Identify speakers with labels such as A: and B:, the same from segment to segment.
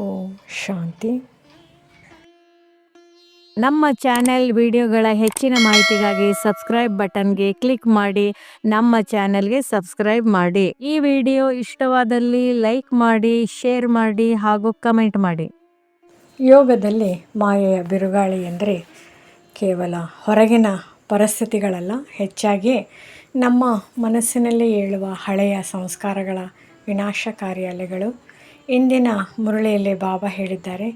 A: ಓಂ ಶಾಂತಿ.
B: ನಮ್ಮ ಚಾನೆಲ್ ವಿಡಿಯೋಗಳ ಹೆಚ್ಚಿನ ಮಾಹಿತಿಗಾಗಿ ಸಬ್ಸ್ಕ್ರೈಬ್ ಬಟನ್ಗೆ ಕ್ಲಿಕ್ ಮಾಡಿ ನಮ್ಮ ಚಾನೆಲ್ಗೆ ಸಬ್ಸ್ಕ್ರೈಬ್ ಮಾಡಿ. ಈ ವಿಡಿಯೋ ಇಷ್ಟವಾದಲ್ಲಿ ಲೈಕ್ ಮಾಡಿ, ಶೇರ್ ಮಾಡಿ ಹಾಗೂ ಕಮೆಂಟ್ ಮಾಡಿ.
A: ಯೋಗದಲ್ಲಿ ಮಾಯೆಯ ಬಿರುಗಾಳಿ ಎಂದರೆ ಕೇವಲ ಹೊರಗಿನ ಪರಿಸ್ಥಿತಿಗಳಲ್ಲ, ಹೆಚ್ಚಾಗಿ ನಮ್ಮ ಮನಸ್ಸಿನಲ್ಲಿ ಏಳುವ ಹಳೆಯ ಸಂಸ್ಕಾರಗಳ ವಿನಾಶಕಾರಿ ಅಲೆಗಳು. ಇಂದಿನ ಮುರಳಿಯಲ್ಲಿ ಬಾಬಾ ಹೇಳಿದ್ದಾರೆ,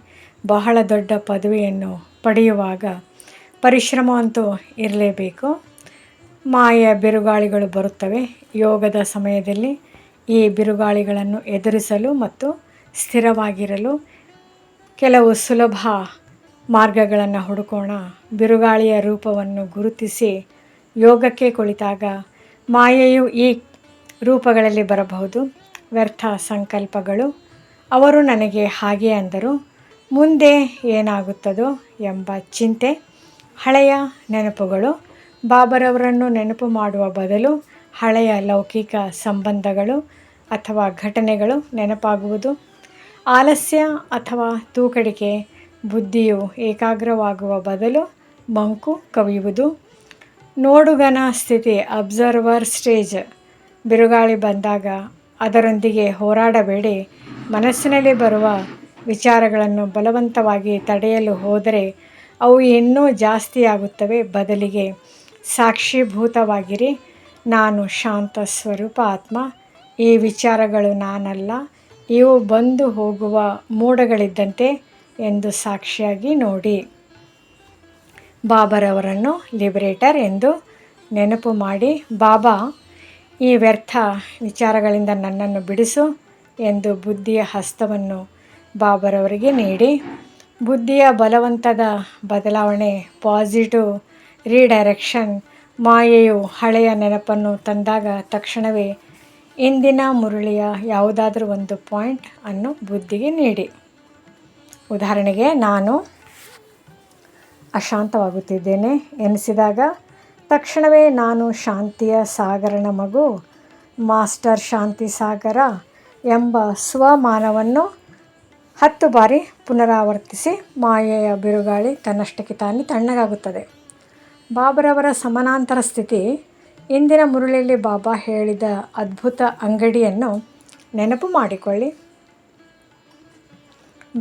A: ಬಹಳ ದೊಡ್ಡ ಪದವಿಯನ್ನು ಪಡೆಯುವಾಗ ಪರಿಶ್ರಮವಂತೂ ಇರಲೇಬೇಕು. ಮಾಯೆಯ ಬಿರುಗಾಳಿಗಳು ಬರುತ್ತವೆ. ಯೋಗದ ಸಮಯದಲ್ಲಿ ಈ ಬಿರುಗಾಳಿಗಳನ್ನು ಎದುರಿಸಲು ಮತ್ತು ಸ್ಥಿರವಾಗಿರಲು ಕೆಲವು ಸುಲಭ ಮಾರ್ಗಗಳನ್ನು ಹುಡುಕೋಣ. ಬಿರುಗಾಳಿಯ ರೂಪವನ್ನು ಗುರುತಿಸಿ ಯೋಗಕ್ಕೆ ಕುಳಿತಾಗ ಮಾಯೆಯು ಈ ರೂಪಗಳಲ್ಲಿ ಬರಬಹುದು. ವ್ಯರ್ಥ ಸಂಕಲ್ಪಗಳು, ಅವರು ನನಗೆ ಹಾಗೆ ಅಂದರು, ಮುಂದೆ ಏನಾಗುತ್ತದೋ ಎಂಬ ಚಿಂತೆ, ಹಳೆಯ ನೆನಪುಗಳು. ಬಾಬರವರನ್ನು ನೆನಪು ಮಾಡುವ ಬದಲು ಹಳೆಯ ಲೌಕಿಕ ಸಂಬಂಧಗಳು ಅಥವಾ ಘಟನೆಗಳು ನೆನಪಾಗುವುದು. ಆಲಸ್ಯ ಅಥವಾ ತೂಕಡಿಕೆ, ಬುದ್ಧಿಯು ಏಕಾಗ್ರವಾಗುವ ಬದಲು ಮಂಕು ಕವಿಯುವುದು. ನೋಡುಗನ ಸ್ಥಿತಿ, ಅಬ್ಸರ್ವರ್ ಸ್ಟೇಜ್. ಬಿರುಗಾಳಿ ಬಂದಾಗ ಅದರೊಂದಿಗೆ ಹೋರಾಡಬೇಡಿ. ಮನಸ್ಸಿನಲ್ಲಿ ಬರುವ ವಿಚಾರಗಳನ್ನು ಬಲವಂತವಾಗಿ ತಡೆಯಲು ಹೋದರೆ ಅವು ಇನ್ನೂ ಜಾಸ್ತಿಯಾಗುತ್ತವೆ. ಬದಲಿಗೆ ಸಾಕ್ಷೀಭೂತವಾಗಿರಿ, ನಾನು ಶಾಂತ ಸ್ವರೂಪ ಆತ್ಮ, ಈ ವಿಚಾರಗಳು ನಾನಲ್ಲ, ಇವು ಬಂದು ಹೋಗುವ ಮೋಡಗಳಿದ್ದಂತೆ ಎಂದು ಸಾಕ್ಷಿಯಾಗಿ ನೋಡಿ. ಬಾಬರವರನ್ನು ಲಿಬರೇಟರ್ ಎಂದು ನೆನಪು ಮಾಡಿ, ಬಾಬಾ ಈ ವ್ಯರ್ಥ ವಿಚಾರಗಳಿಂದ ನನ್ನನ್ನು ಬಿಡಿಸು ಎಂದು ಬುದ್ಧಿಯ ಹಸ್ತವನ್ನು ಬಾಬರವರಿಗೆ ನೀಡಿ. ಬುದ್ಧಿಯ ಬಲವಂತದ ಬದಲಾವಣೆ, ಪಾಸಿಟಿವ್ ರೀಡೈರೆಕ್ಷನ್. ಮಾಯೆಯು ಹಳೆಯ ನೆನಪನ್ನು ತಂದಾಗ ತಕ್ಷಣವೇ ಇಂದಿನ ಮುರಳಿಯ ಯಾವುದಾದ್ರೂ ಒಂದು ಪಾಯಿಂಟ್ ಅನ್ನು ಬುದ್ಧಿಗೆ ನೀಡಿ. ಉದಾಹರಣೆಗೆ, ನಾನು ಅಶಾಂತವಾಗುತ್ತಿದ್ದೇನೆ ಎನಿಸಿದಾಗ ತಕ್ಷಣವೇ ನಾನು ಶಾಂತಿಯ ಸಾಗರನ ಮಗು, ಮಾಸ್ಟರ್ ಶಾಂತಿ ಸಾಗರ ಎಂಬ ಸ್ವಮಾನವನ್ನು 10 ಬಾರಿ ಪುನರಾವರ್ತಿಸಿ ಮಾಯೆಯ ಬಿರುಗಾಳಿ ತನ್ನಷ್ಟಕ್ಕೆ ತಾನೇ ತಣ್ಣಗಾಗುತ್ತದೆ. ಬಾಬರವರ ಸಮಾನಾಂತರ ಸ್ಥಿತಿ. ಇಂದಿನ ಮುರಳಿಯಲ್ಲಿ ಬಾಬಾ ಹೇಳಿದ ಅದ್ಭುತ ಅಂಗಡಿಯನ್ನು ನೆನಪು ಮಾಡಿಕೊಳ್ಳಿ.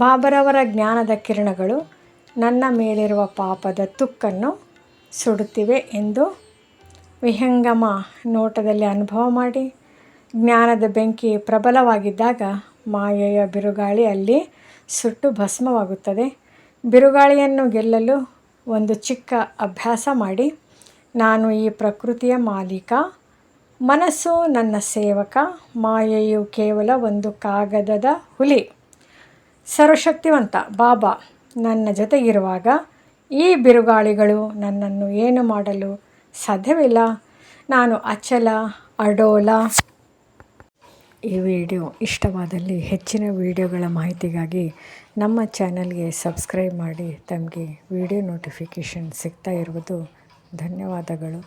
A: ಬಾಬರವರ ಜ್ಞಾನದ ಕಿರಣಗಳು ನನ್ನ ಮೇಲಿರುವ ಪಾಪದ ತುಕ್ಕನ್ನು ಸುಡುತ್ತಿವೆ ಎಂದು ವಿಹಂಗಮ ನೋಟದಲ್ಲಿ ಅನುಭವ ಮಾಡಿ. ಜ್ಞಾನದ ಬೆಂಕಿ ಪ್ರಬಲವಾಗಿದ್ದಾಗ ಮಾಯೆಯ ಬಿರುಗಾಳಿ ಅಲ್ಲಿ ಸುಟ್ಟು ಭಸ್ಮವಾಗುತ್ತದೆ. ಬಿರುಗಾಳಿಯನ್ನು ಗೆಲ್ಲಲು ಒಂದು ಚಿಕ್ಕ ಅಭ್ಯಾಸ ಮಾಡಿ. ನಾನು ಈ ಪ್ರಕೃತಿಯ ಮಾಲೀಕ, ಮನಸ್ಸು ನನ್ನ ಸೇವಕ, ಮಾಯೆಯು ಕೇವಲ ಒಂದು ಕಾಗದದ ಹುಲಿ. ಸರ್ವಶಕ್ತಿವಂತ ಬಾಬಾ ನನ್ನ ಜೊತೆಗಿರುವಾಗ ಈ ಬಿರುಗಾಳಿಗಳು ನನ್ನನ್ನು ಏನು ಮಾಡಲು ಸಾಧ್ಯವಿಲ್ಲ. ನಾನು ಅಚಲ, ಅಡೋಲ. ಈ ವಿಡಿಯೋ ಇಷ್ಟವಾದಲ್ಲಿ ಹೆಚ್ಚಿನ ವಿಡಿಯೋಗಳ ಮಾಹಿತಿಗಾಗಿ ನಮ್ಮ ಚಾನಲ್ಗೆ ಸಬ್ಸ್ಕ್ರೈಬ್ ಮಾಡಿ. ತಮಗೆ ವಿಡಿಯೋ ನೋಟಿಫಿಕೇಷನ್ ಸಿಗ್ತಾ ಇರುವುದು ಧನ್ಯವಾದಗಳು.